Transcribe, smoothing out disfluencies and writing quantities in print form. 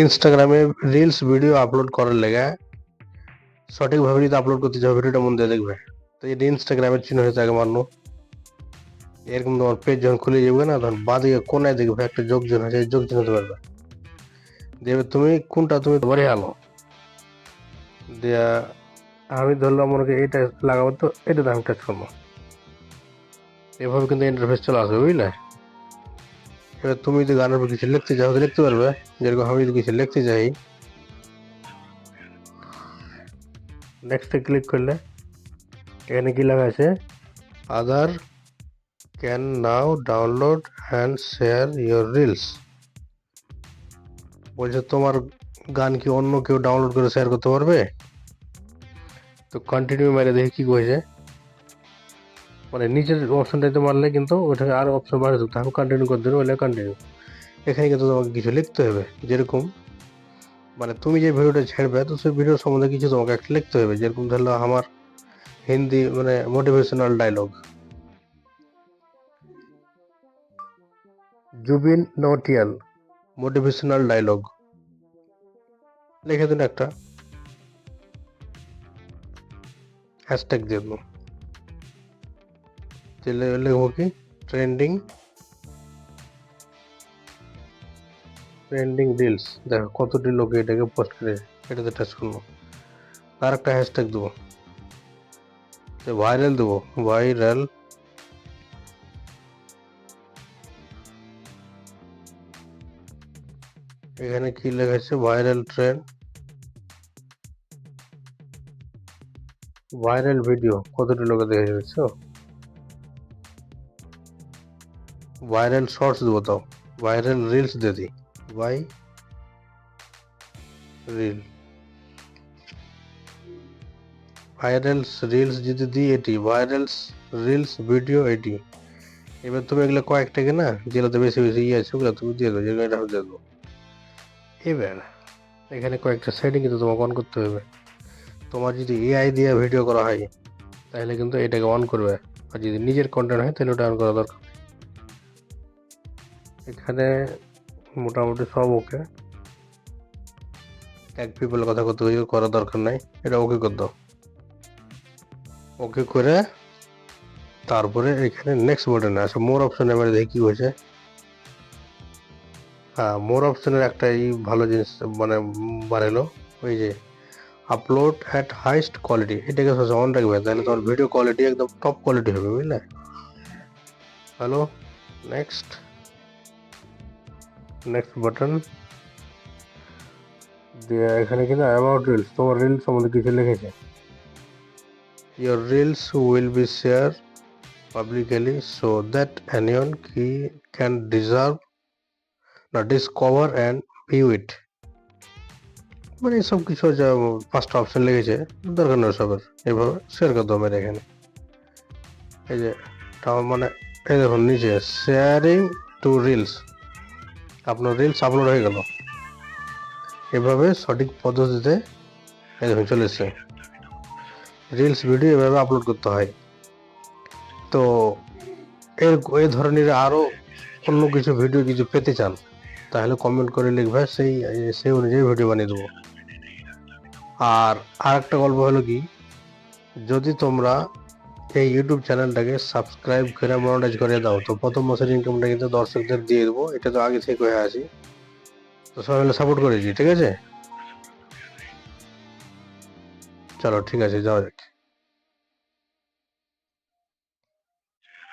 ইনস্টাগ্রামে reels video upload করার লেগে সঠিকভাবে যদি আপলোড করতে চাও ভিডিওটা মন দিয়ে দেখবে। তো এটা ইনস্টাগ্রামের চিহ্ন হয়েছে আগে মানো। এরকম তোমার পেজ যখন খুলে যাবে না, তখন বাঁদিকে কোনায় দেখবে একটা যোগ চিহ্ন আছে, যোগ চিহ্ন হতে পারবে। দেখবে তুমি কোনটা তুমি তোমারই আলো দিয়া। আমি ধরলাম মনে করি এইটা লাগাবো, তো এটাতে আমি টাচ করবো। এভাবে কিন্তু ইন্টারফেস চলে আসবে, বুঝলে? এবার তুমি যদি গানের উপর কিছু লিখতে চাও তো লিখতে পারবে। যেরকম আমি যদি কিছু লিখতে চাই, নেক্সটে ক্লিক করলে এখানে কি লেখা আছে, other can now download and share your reels. বলছে তোমার গান কি অন্য কেউ ডাউনলোড করে শেয়ার করতে পারবে? তো কন্টিনিউ মেরে দেখি কি করেছে। মানে নিচের অপশনটাতে মারলে কিন্তু ওটাকে আরো অপশন বাড়ে দিতে হবে, কন্টিনিউ করে দেবে, বলে কন্টিনিউ। এখানে কিন্তু তোমাকে কিছু লিখতে হবে, যেরকম মানে তুমি যে ভিডিওটা ছেড়বে তো সেই ভিডিও সম্বন্ধে কিছু তোমাকে একটা লিখতে হবে। যেরকম ধরলো আমার হিন্দি মানে motivational dialogue, Zubin Nautiyal motivational dialogue লিখে দিন, একটা হ্যাশট্যাগ দিয়ে দেবো। লিখবো কি, ট্রেন্ডিং ট্রেন্ডিং রিলস। দেখো কতটি লোকে এটাকে পোস্ট করে, এটাতে টাচ করবো। আর একটা হ্যাশট্যাগ দেবো, ভাইরাল দেবো, ভাইরাল। এখানে কি লেখা আছে, ভাইরাল ট্রেন্ড, ভাইরাল ভিডিও কতটি লোকে দেখে যাচ্ছে। ভাইরাল শর্টস দেবো, তাও ভাইরাল রিলস দিয়ে দিই, ভাই রিল ভাইরাল রিলস যদি দিই, এটি ভাইরাল রিলস ভিডিও এটি। এবার তুমি এগুলো কয়েকটাকে না, যেগুলোতে বেশি বেশি ইয়ে আছে ওগুলো তুমি দিয়ে দেবো, যেগুলো এটা দিয়ে দেবো। এবার এখানে কয়েকটা সেটিং কিন্তু তোমাকে অন করতে হবে। তোমার যদি এআই দিয়ে ভিডিও করা হয় তাহলে কিন্তু এটাকে অন করবে, আর যদি নিজের কন্টেন্ট হয় তাহলে ওটা অন করা দরকার। এখানে মোটামুটি সব ওকে, এক পিপলের কথা করতে করা দরকার নাই, এটা ওকে করে দাও। ওকে করে তারপরে এখানে নেক্সট বাটনে আসে, মোর অপশনে এবারে দেখি কি হয়েছে। হ্যাঁ, মোর অপশনের একটা এই ভালো জিনিস মানে বাড়ালো, ওই যে আপলোড অ্যাট হাইস্ট কোয়ালিটি, এটাকে সবসময় অন রাখবে, তাহলে তোমার ভিডিও কোয়ালিটি একদম টপ কোয়ালিটি হবে, বুঝলে? হ্যালো, নেক্সট নেক্সট বাটন দিয়ে এখানে কিন্তু অ্যাবাউট রিলস, তোমার রিলস সম্বন্ধে কিছু লিখেছে। Your reels will be share publicly so that anyone can discover and view it. মানে সব কিছু যা পাঁচটা অপশন লিখেছে, দরকার নেই সবের। এইভাবে শেয়ার করে দাও মেরে এখানে। এই যে মানে এই দেখুন নিচে শেয়ারিং টু রিলস, আপনার রিলস আপলোড হয়ে গেল। এভাবে সঠিক পদ্ধতিতে এই দেখুন চলে এসছে, রিলস ভিডিও এভাবে আপলোড করতে হয়। তো এই ধরনের আরও অন্য কিছু ভিডিও কিছু পেতে চান তাহলে কমেন্ট করে লিখবে, সেই অনুযায়ী ভিডিও বানিয়ে দেবো। আর আরেকটা গল্প হলো কি, যদি তোমরা এই ইউটিউব চ্যানেলটাকে সাবস্ক্রাইব করে মনিটাইজ করে দাও তো প্রথম মাসের ইনকামটা কিন্তু দর্শকদের দিয়ে দেবো, এটা তো আগে থেকে হয়ে আছি। তো সবাই মিলে সাপোর্ট করেছি, ঠিক আছে? চলো ঠিক আছে, যাওয়া যাক।